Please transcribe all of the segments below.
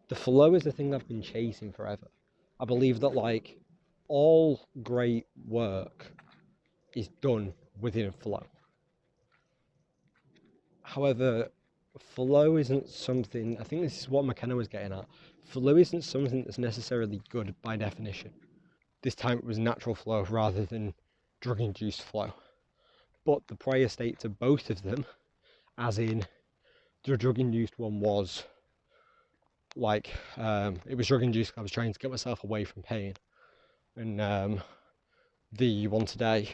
the flow is the thing I've been chasing forever. I believe that like all great work is done within a flow. However, flow isn't something, I think this is what McKenna was getting at. Flow isn't something that's necessarily good by definition. This time it was natural flow rather than drug-induced flow. But the prior state to both of them, as in the drug-induced one was like, it was drug-induced because I was trying to get myself away from pain. And the one today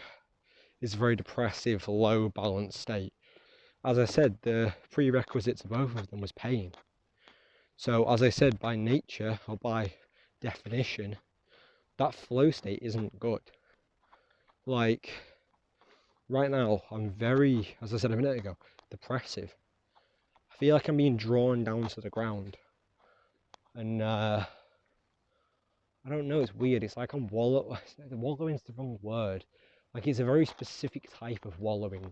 is a very depressive, low balanced state. As I said, the prerequisite to both of them was pain. So as I said, by nature, or by definition, that flow state isn't good. Like, right now, I'm very, as I said a minute ago, depressive. I feel like I'm being drawn down to the ground. And I don't know, it's weird. It's like I'm wallowing is the wrong word. Like, it's a very specific type of wallowing.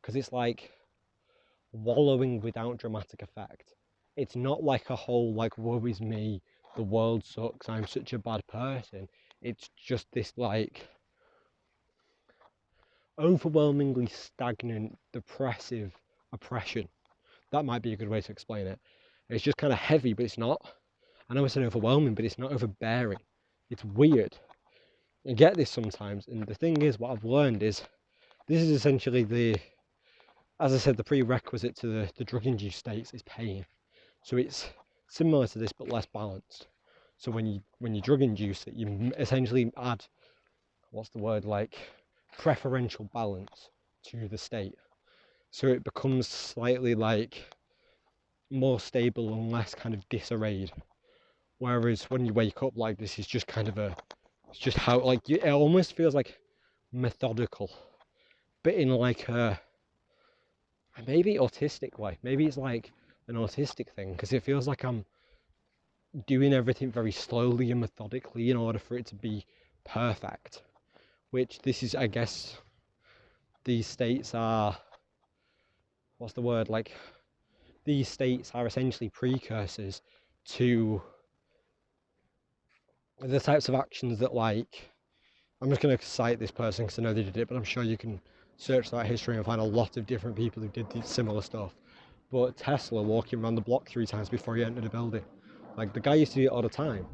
Because it's like wallowing without dramatic effect. It's not like a whole, like, woe is me, the world sucks, I'm such a bad person. It's just this, like, overwhelmingly stagnant, depressive oppression. That might be a good way to explain it. It's just kind of heavy, but it's not. I know it's an overwhelming, but it's not overbearing. It's weird. I get this sometimes, and the thing is, what I've learned is, this is essentially the, as I said, the prerequisite to the drug-induced states is pain. So it's similar to this, but less balanced. So when you drug-induce it, you essentially add, what's the word, like, preferential balance to the state. So it becomes slightly, like, more stable and less kind of disarrayed. Whereas when you wake up, like, this is just kind of it's just how, like, it almost feels like methodical, but in like a maybe autistic way. Maybe it's like an autistic thing, because it feels like I'm doing everything very slowly and methodically in order for it to be perfect. Which this is, I guess, these states are, what's the word, like, these states are essentially precursors to the types of actions that, like, I'm just going to cite this person because I know they did it, but I'm sure you can search that history and find a lot of different people who did similar stuff. But Tesla walking around the block 3 times before he entered a building. Like, the guy used to do it all the time.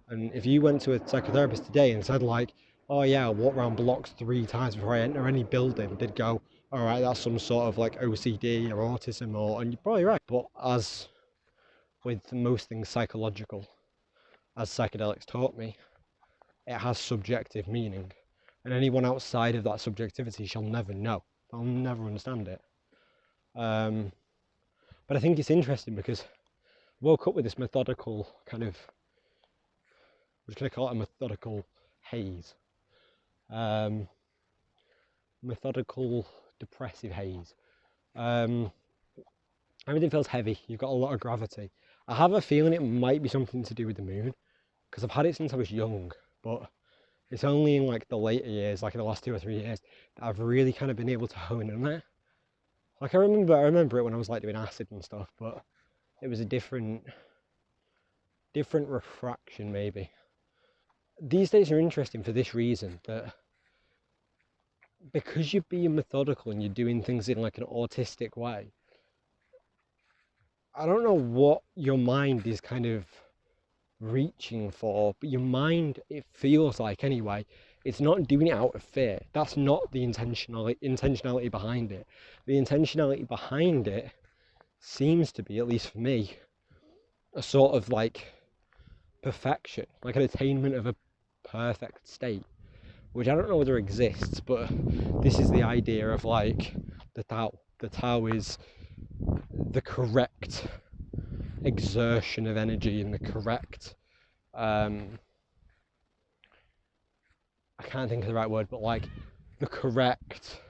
And if you went to a psychotherapist today and said, like, oh yeah, I walk around blocks 3 times before I enter any building, they'd go, all right, that's some sort of like OCD or autism, and you're probably right. But as with most things psychological, as psychedelics taught me, it has subjective meaning, and anyone outside of that subjectivity shall never know. They'll never understand it. But I think it's interesting because I woke up with this methodical kind of, I'm just going to call it a methodical haze. Methodical depressive haze. Everything feels heavy. You've got a lot of gravity. I have a feeling it might be something to do with the moon, because I've had it since I was young, but it's only in like the later years, like in the last 2 or 3 years, that I've really kind of been able to hone in on it. Like I remember it when I was like doing acid and stuff, but it was a different refraction maybe. These days are interesting for this reason, that because you're being methodical and you're doing things in like an autistic way, I don't know what your mind is kind of reaching for, but your mind, it feels like anyway, it's not doing it out of fear. That's not the intentionality behind it. The intentionality behind it seems to be, at least for me, a sort of like perfection, like an attainment of a perfect state, which I don't know whether exists, but this is the idea of like the Tao. The Tao is the correct exertion of energy and the correct, I can't think of the right word, but like the correct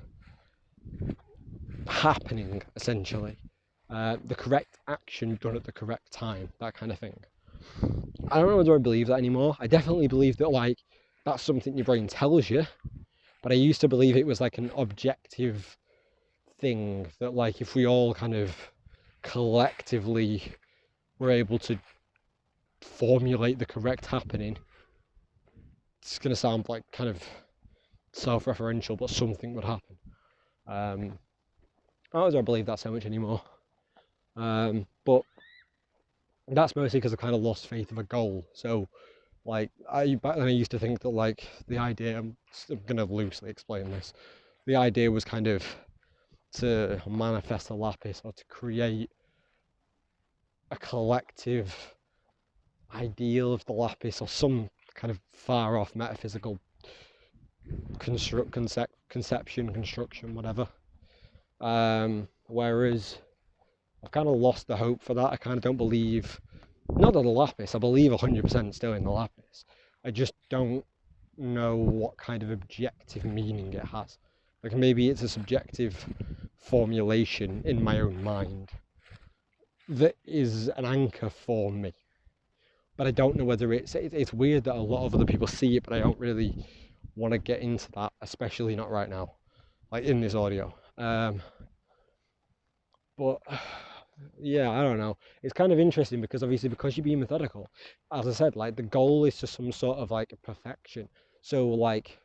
happening, essentially. The correct action done at the correct time, that kind of thing. I don't know whether I believe that anymore. I definitely believe that like that's something your brain tells you, but I used to believe it was like an objective thing that like if we all kind of collectively were able to formulate the correct happening. It's going to sound like kind of self-referential, but something would happen. I don't believe that so much anymore. But that's mostly because I kind of lost faith of a goal. So, like, back then I used to think that, like, the idea, I'm going to loosely explain this, the idea was kind of to manifest a lapis or to create a collective ideal of the lapis or some kind of far off metaphysical conception, construction, whatever. Whereas I've kind of lost the hope for that. I kind of don't believe, not in the lapis, I believe 100% still in the lapis. I just don't know what kind of objective meaning it has. Like maybe it's a subjective formulation in my own mind that is an anchor for me. But I don't know whether it's weird that a lot of other people see it, but I don't really want to get into that, especially not right now, like in this audio. But yeah, I don't know. It's kind of interesting because obviously because you're being methodical, as I said, like the goal is to some sort of like perfection. So like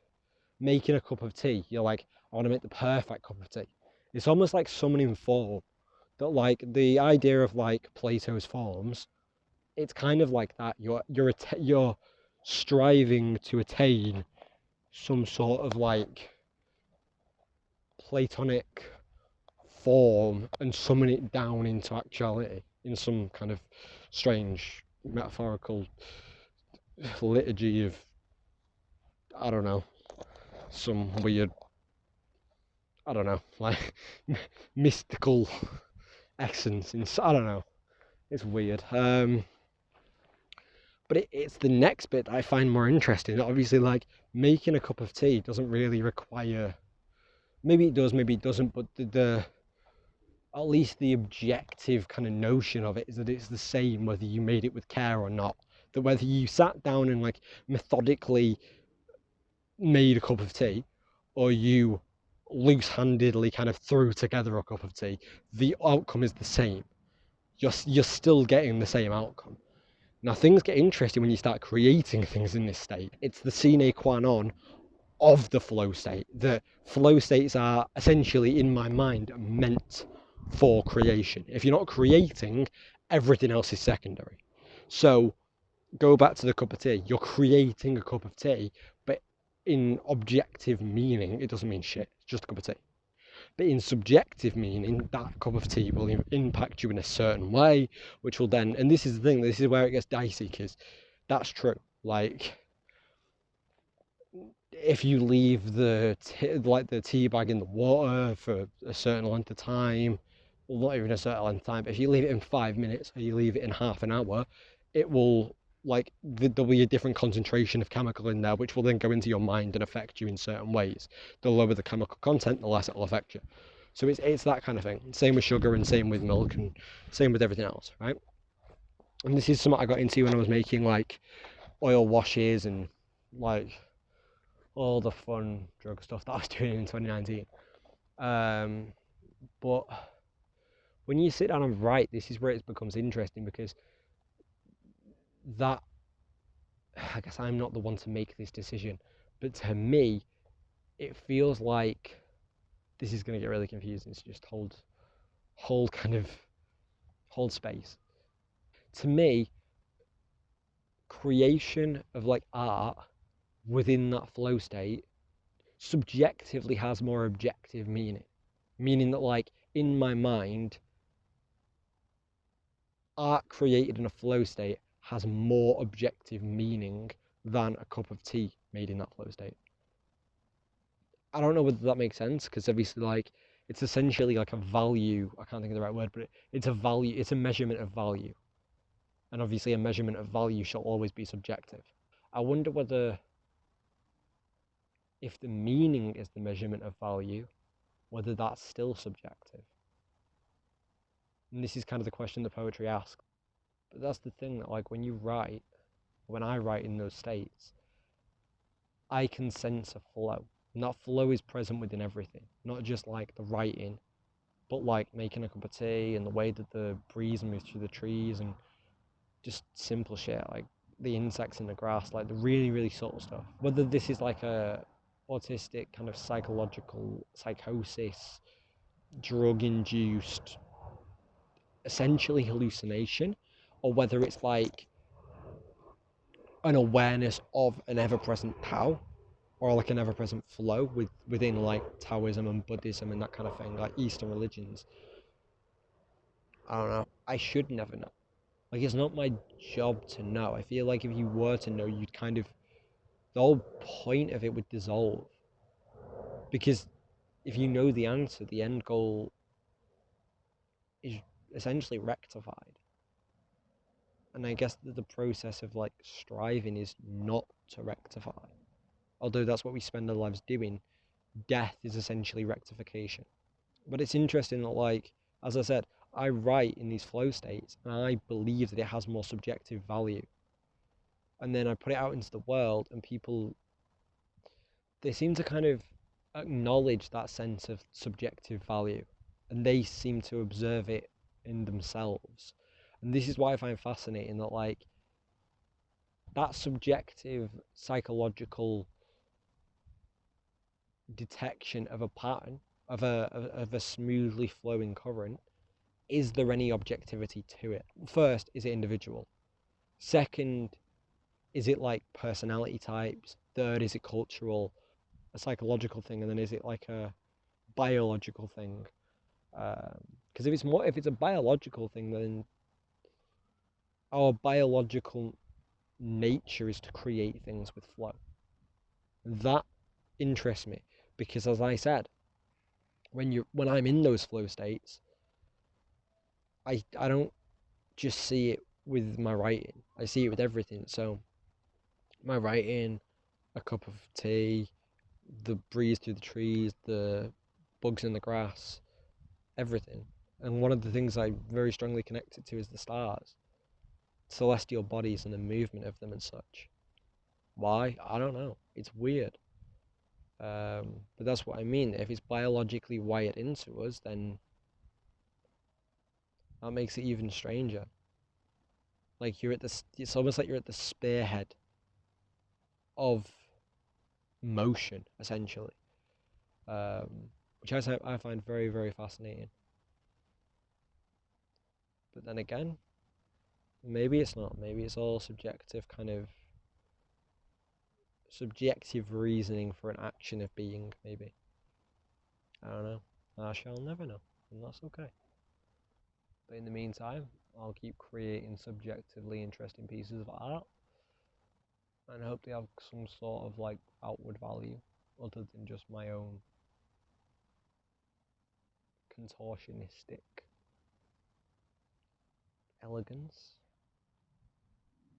making a cup of tea, you're like, I want to make the perfect cup of tea. It's almost like summoning form. That like the idea of like Plato's forms, it's kind of like that. You're striving to attain some sort of like Platonic form and summon it down into actuality in some kind of strange metaphorical liturgy of, I don't know, some weird, I don't know, like mystical essence. I don't know. It's weird. But it's the next bit that I find more interesting. Obviously, like making a cup of tea doesn't really require. Maybe it does, maybe it doesn't. But the at least the objective kind of notion of it is that it's the same whether you made it with care or not. That whether you sat down and like methodically made a cup of tea, or you loose-handedly kind of threw together a cup of tea, the outcome is the same. You're still getting the same outcome. Now things get interesting when you start creating things in this state. It's the sine qua non of the flow state. The flow states are essentially, in my mind, meant for creation. If you're not creating, everything else is secondary. So go back to the cup of tea. You're creating a cup of tea, but in objective meaning, it doesn't mean shit. It's just a cup of tea. But in subjective meaning, that cup of tea will impact you in a certain way, which will then, and this is the thing, this is where it gets dicey, because that's true. Like, if you leave the tea bag in the water for a certain length of time, well, not even a certain length of time, but if you leave it in 5 minutes or you leave it in half an hour, it will, like, there'll be a different concentration of chemical in there, which will then go into your mind and affect you in certain ways. The lower the chemical content, the less it'll affect you. So it's that kind of thing. Same with sugar and same with milk and same with everything else, right? And this is something I got into when I was making like oil washes and like all the fun drug stuff that I was doing in 2019. But when you sit down and write, this is where it becomes interesting, because that, I guess I'm not the one to make this decision, but to me, it feels like, this is going to get really confusing, so just hold space. To me, creation of like art within that flow state subjectively has more objective meaning that like in my mind, art created in a flow state has more objective meaning than a cup of tea made in that flow state. I don't know whether that makes sense, because obviously like it's essentially like a value, I can't think of the right word, but it's a value, it's a measurement of value, and obviously a measurement of value shall always be subjective. I wonder whether, if the meaning is the measurement of value, whether that's still subjective. And this is kind of the question that poetry asks. But that's the thing, that like when I write in those states, I can sense a flow. And that flow is present within everything. Not just like the writing, but like making a cup of tea and the way that the breeze moves through the trees and just simple shit like the insects in the grass, like the really, really subtle stuff. Whether this is like a autistic kind of psychological psychosis, drug induced, essentially hallucination, or whether it's like an awareness of an ever present Tao, or like an ever present flow within like Taoism and Buddhism and that kind of thing, like Eastern religions. I don't know. I should never know. Like, it's not my job to know. I feel like if you were to know, you'd kind of, the whole point of it would dissolve. Because if you know the answer, the end goal is essentially rectified. And I guess that the process of like striving is not to rectify. Although that's what we spend our lives doing, death is essentially rectification. But it's interesting that, like, as I said, I write in these flow states and I believe that it has more subjective value. And then I put it out into the world and people, they seem to kind of acknowledge that sense of subjective value and they seem to observe it in themselves. And this is why I find fascinating that, like, that subjective psychological detection of a pattern, of a smoothly flowing current, is there any objectivity to it? First, is it individual? Second, is it like personality types? Third, is it cultural, a psychological thing? And then is it like a biological thing? Because if it's a biological thing, then our biological nature is to create things with flow. That interests me because, as I said, when I'm in those flow states, I don't just see it with my writing. I see it with everything. So my writing, a cup of tea, the breeze through the trees, the bugs in the grass, everything. And one of the things I very strongly connected to is the stars, celestial bodies and the movement of them and such. Why? I don't know. It's weird. But that's what I mean. If it's biologically wired into us, then that makes it even stranger. Like it's almost like you're at the spearhead of motion, essentially, which I find very, very fascinating. But then again, maybe it's not. Maybe it's all subjective, kind of subjective reasoning for an action of being, maybe. I don't know. I shall never know, and that's okay. But in the meantime, I'll keep creating subjectively interesting pieces of art and hope they have some sort of like outward value other than just my own contortionistic elegance.